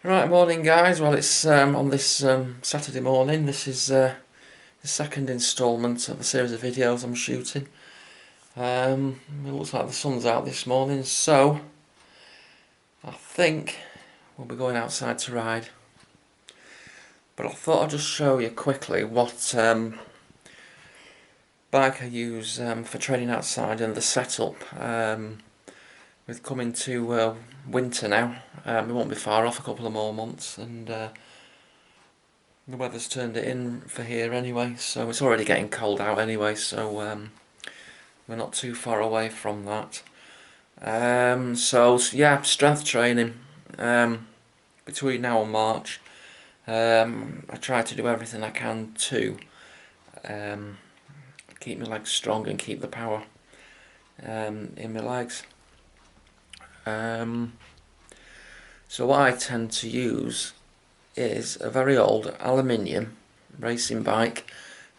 Right, morning guys. Well, it's on this Saturday morning. This is the second instalment of a series of videos I'm shooting. It looks like the sun's out this morning, so I think we'll be going outside to ride. But I thought I'd just show you quickly what bike I use for training outside and the setup. With coming to winter now, we won't be far off, a couple of more months, and the weather's turned it in for here anyway, so it's already getting cold out anyway, so we're not too far away from that. So yeah, strength training between now and March. I try to do everything I can to keep my legs strong and keep the power in my legs. So what I tend to use is a very old aluminium racing bike.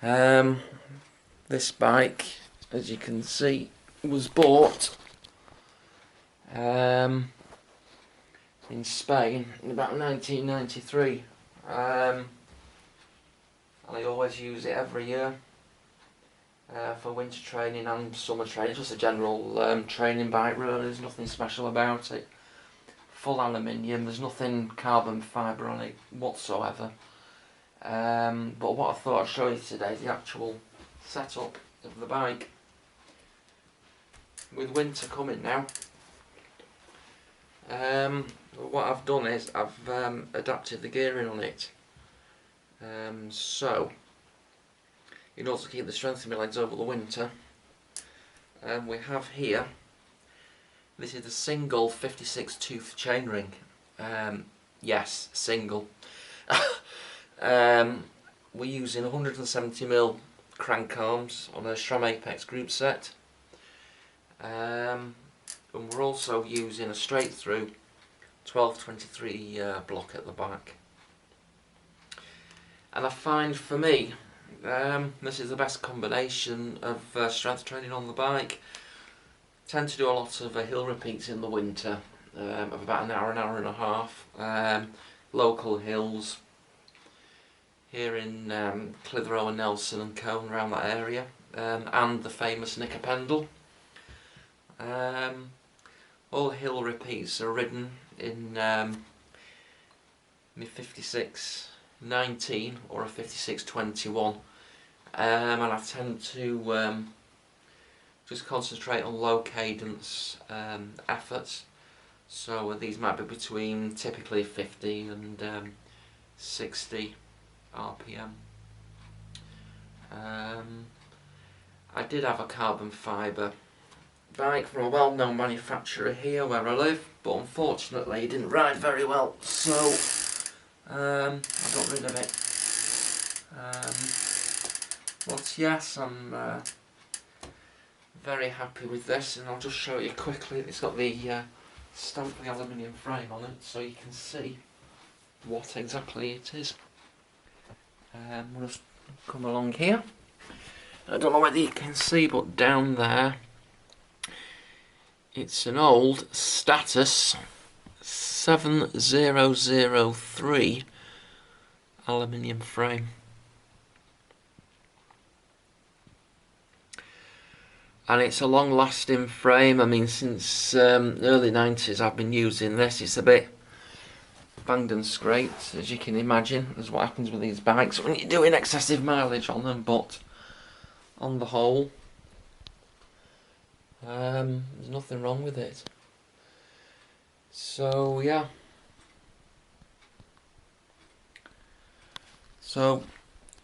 This bike, as you can see, was bought in Spain in about 1993, and I always use it every year for winter training and summer training. Just a general training bike really, there's nothing special about it. Full aluminium, there's nothing carbon fibre on it whatsoever. But what I thought I'd show you today is the actual setup of the bike. With winter coming now, what I've done is I've adapted the gearing on it. So, in order to keep the strength in my legs over the winter, we have here, this is a single 56 tooth chainring. Yes, single. We're using 170mm crank arms on a SRAM Apex group set, and we're also using a straight through 1223 block at the back. And I find for me this is the best combination of strength training on the bike. Tend to do a lot of hill repeats in the winter of about an hour and a half. Local hills here in Clitheroe and Nelson and Colne, around that area, and the famous Nicker Pendle. All hill repeats are ridden in my 5619 or a 5621, and I tend to just concentrate on low cadence efforts. So these might be between typically 50 and 60 RPM. I did have a carbon fibre bike from a well-known manufacturer here where I live, but unfortunately it didn't ride very well, so I got rid of it. But yes, I'm very happy with this, and I'll just show you quickly. It's got the stamp of the aluminium frame on it, so you can see what exactly it is. We'll just come along here. I don't know whether you can see, but down there it's an old Status 7003 aluminium frame. And it's a long lasting frame. I mean, since early 90s I've been using this. It's a bit banged and scraped, as you can imagine, is what happens with these bikes when you're doing excessive mileage on them, but on the whole, there's nothing wrong with it. So yeah, so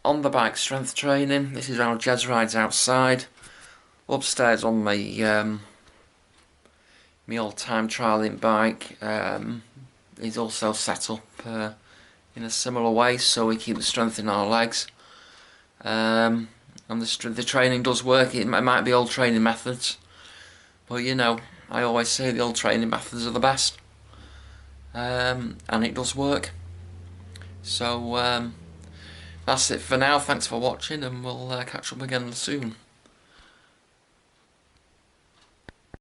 on the bike, strength training. This is how Jez rides outside. Upstairs on my my old time trialling bike is also set up in a similar way, so we keep the strength in our legs. And the training does work. It might be old training methods, but you know, I always say the old training methods are the best, and it does work. So that's it for now. Thanks for watching, and we'll catch up again soon.